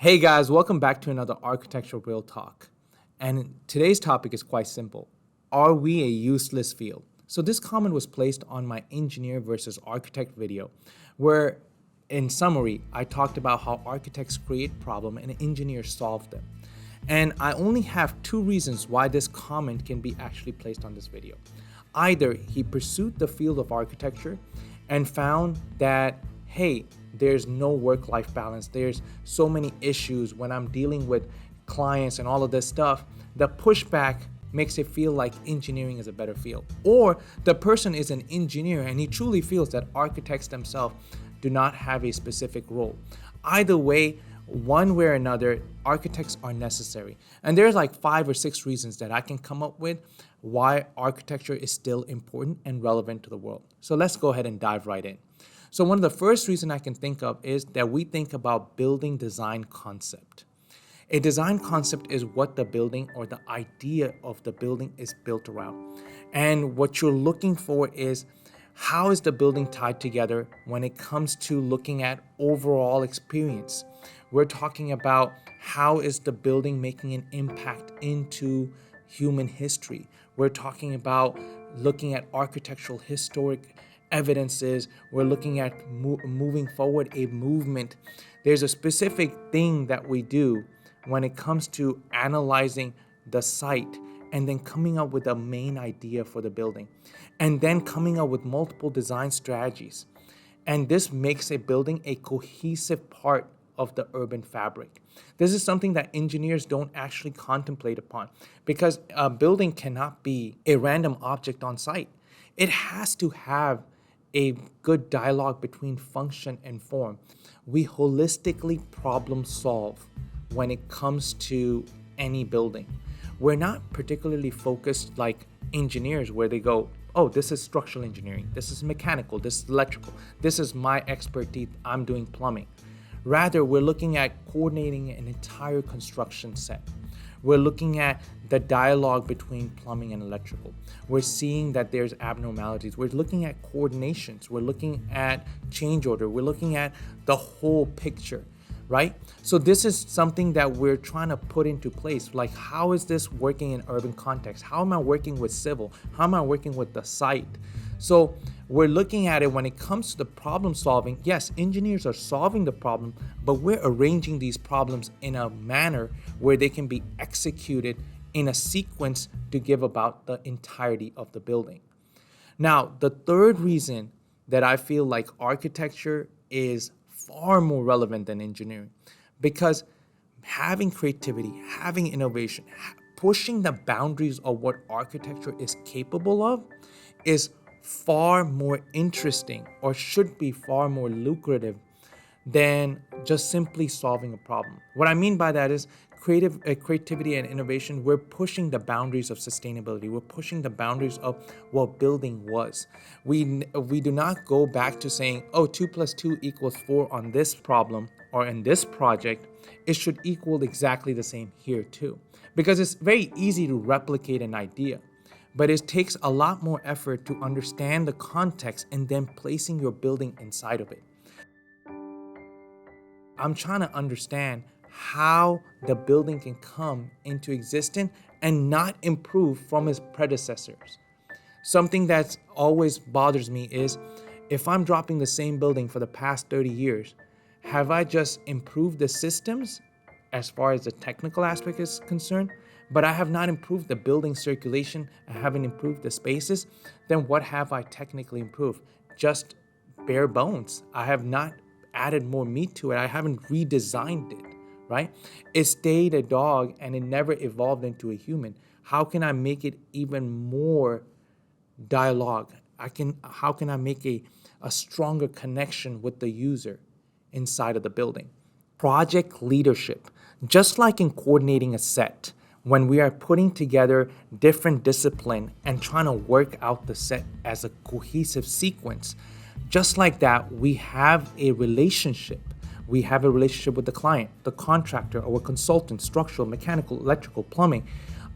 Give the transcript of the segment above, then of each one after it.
Hey guys, welcome back to another Architectural Real Talk. And today's topic is quite simple. Are we a useless field? So this comment was placed on my engineer versus architect video, where in summary, I talked about how architects create problems and engineers solve them. And I only have two reasons why this comment can be actually placed on this video. Either he pursued the field of architecture and found that, hey, there's no work-life balance. There's so many issues when I'm dealing with clients and all of this stuff. The pushback makes it feel like engineering is a better field. Or the person is an engineer and he truly feels that architects themselves do not have a specific role. Either way, one way or another, architects are necessary. And there's like 5 or 6 reasons that I can come up with why architecture is still important and relevant to the world. So let's go ahead and dive right in. So one of the first reasons I can think of is that we think about building design concept. A design concept is what the building or the idea of the building is built around. And what you're looking for is how is the building tied together when it comes to looking at overall experience. We're talking about how is the building making an impact into human history. We're talking about looking at architectural historic evidences. We're looking at moving forward a movement. There's a specific thing that we do when it comes to analyzing the site and then coming up with a main idea for the building and then coming up with multiple design strategies. And this makes a building a cohesive part of the urban fabric. This is something that engineers don't actually contemplate upon because a building cannot be a random object on site. It has to have a good dialogue between function and form. We holistically problem solve when it comes to any building. We're not particularly focused like engineers where they go, oh, this is structural engineering, this is mechanical, this is electrical, this is my expertise, I'm doing plumbing. Rather, we're looking at coordinating an entire construction set. We're looking at the dialogue between plumbing and electrical. We're seeing that there's abnormalities. We're looking at coordinations. We're looking at change order. We're looking at the whole picture, right? So this is something that we're trying to put into place. Like, how is this working in urban context? How am I working with civil? How am I working with the site? So we're looking at it when it comes to the problem solving. Yes, engineers are solving the problem, but we're arranging these problems in a manner where they can be executed in a sequence to give about the entirety of the building. Now, the third reason that I feel like architecture is far more relevant than engineering, because having creativity, having innovation, pushing the boundaries of what architecture is capable of is far more interesting, or should be far more lucrative than just simply solving a problem. What I mean by that is creativity and innovation. We're pushing the boundaries of sustainability. We're pushing the boundaries of what building was. We do not go back to saying, oh, 2 + 2 = 4 on this problem or in this project. It should equal exactly the same here too, because it's very easy to replicate an idea. But it takes a lot more effort to understand the context and then placing your building inside of it. I'm trying to understand how the building can come into existence and not improve from its predecessors. Something that's always bothers me is if I'm dropping the same building for the past 30 years, have I just improved the systems as far as the technical aspect is concerned, but I have not improved the building circulation, I haven't improved the spaces, then what have I technically improved? Just bare bones. I have not added more meat to it. I haven't redesigned it, right? It stayed a dog and it never evolved into a human. How can I make it even more dialogue? How can I make a stronger connection with the user inside of the building? Project leadership. Just like in coordinating a set, when we are putting together different discipline and trying to work out the set as a cohesive sequence, just like that, we have a relationship. We have a relationship with the client, the contractor, or consultant, structural, mechanical, electrical, plumbing.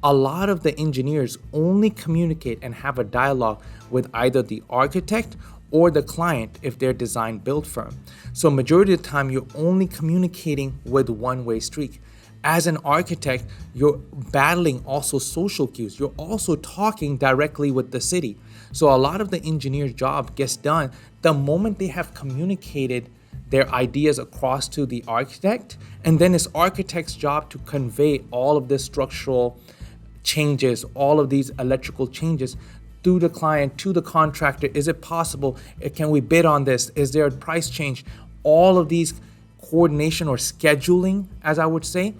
A lot of the engineers only communicate and have a dialogue with either the architect or the client if they're design build firm. So majority of the time, you're only communicating with one-way street. As an architect, you're battling also social cues. You're also talking directly with the city. So a lot of the engineer's job gets done the moment they have communicated their ideas across to the architect, and then it's architect's job to convey all of this structural changes, all of these electrical changes through the client to the contractor. Is it possible? Can we bid on this? Is there a price change? All of these coordination or scheduling, as I would say,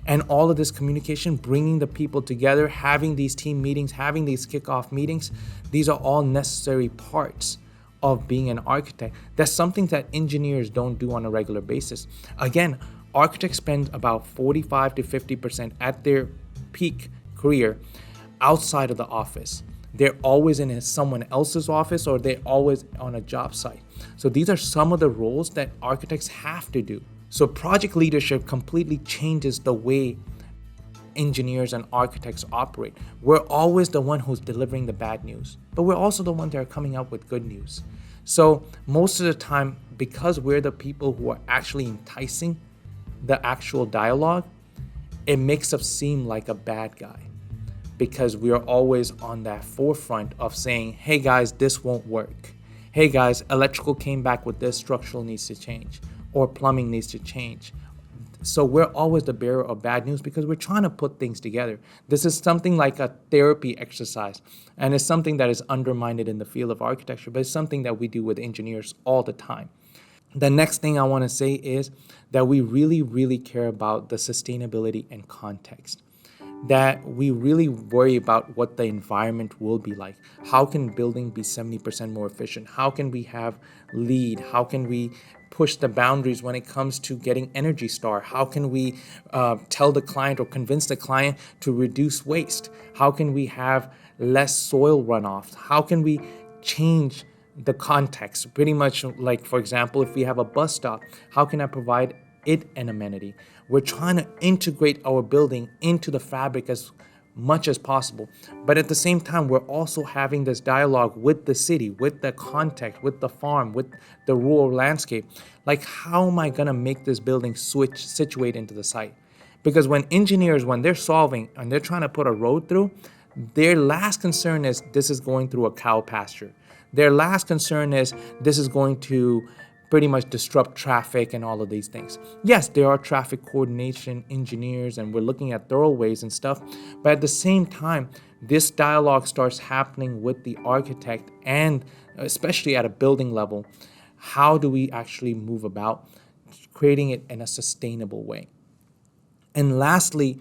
and all of this communication, bringing the people together, having these team meetings, having these kickoff meetings, these are all necessary parts of being an architect. That's something that engineers don't do on a regular basis. Again, architects spend about 45 to 50% at their peak career outside of the office. They're always in someone else's office, or they're always on a job site. So these are some of the roles that architects have to do. So project leadership completely changes the way engineers and architects operate. We're always the one who's delivering the bad news, but we're also the one that are coming up with good news. So most of the time, because we're the people who are actually enticing the actual dialogue, it makes us seem like a bad guy, because we are always on that forefront of saying, hey guys, this won't work. Hey guys, electrical came back with this, structural needs to change, or plumbing needs to change. So we're always the bearer of bad news because we're trying to put things together. This is something like a therapy exercise, and it's something that is undermined in the field of architecture, but it's something that we do with engineers all the time. The next thing I want to say is that we really, really care about the sustainability and context. That we really worry about what the environment will be like. How can building be 70% more efficient? How can we have LEED? How can we push the boundaries when it comes to getting Energy Star? How can we tell the client or convince the client to reduce waste? How can we have less soil runoff? How can we change the context? Pretty much like, for example, if we have a bus stop, how can I provide it an amenity? We're trying to integrate our building into the fabric as much as possible. But at the same time, we're also having this dialogue with the city, with the context, with the farm, with the rural landscape. Like, how am I going to make this building situate into the site? Because when engineers, when they're solving and they're trying to put a road through, their last concern is this is going through a cow pasture. Their last concern is this is going to pretty much disrupt traffic and all of these things. Yes, there are traffic coordination engineers and we're looking at thoroughways and stuff, but at the same time, this dialogue starts happening with the architect, and especially at a building level, how do we actually move about creating it in a sustainable way? And lastly,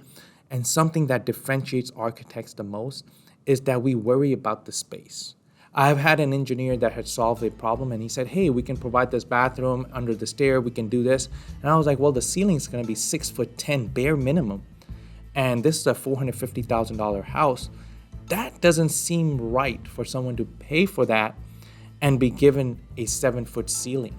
and something that differentiates architects the most, is that we worry about the space. I've had an engineer that had solved a problem, and he said, hey, we can provide this bathroom under the stair, we can do this. And I was like, well, the ceiling's gonna be 6'10" bare minimum. And this is a $450,000 house. That doesn't seem right for someone to pay for that and be given a 7-foot ceiling.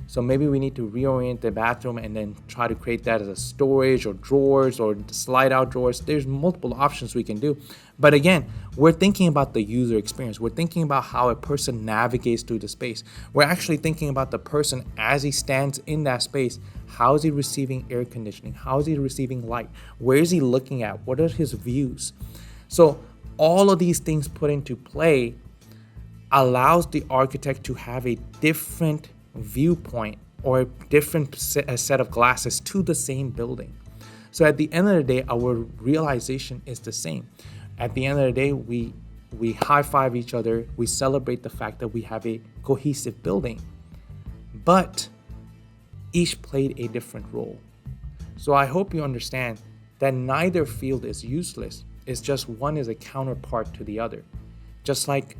So maybe we need to reorient the bathroom and then try to create that as a storage or drawers or slide out drawers. There's multiple options we can do. But again, we're thinking about the user experience. We're thinking about how a person navigates through the space. We're actually thinking about the person as he stands in that space. How is he receiving air conditioning? How is he receiving light? Where is he looking at? What are his views? So all of these things put into play allows the architect to have a different viewpoint or a different set of glasses to the same building. So at the end of the day, our realization is the same. At the end of the day, we high-five each other, we celebrate the fact that we have a cohesive building, but each played a different role. So I hope you understand that neither field is useless. It's just one is a counterpart to the other. Just like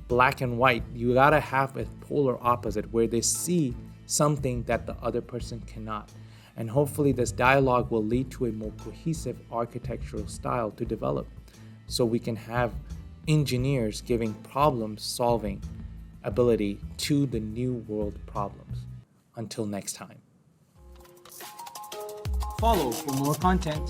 black and white, you gotta have a polar opposite where they see something that the other person cannot. And hopefully this dialogue will lead to a more cohesive architectural style to develop, so we can have engineers giving problem-solving ability to the new world problems. Until next time. Follow for more content.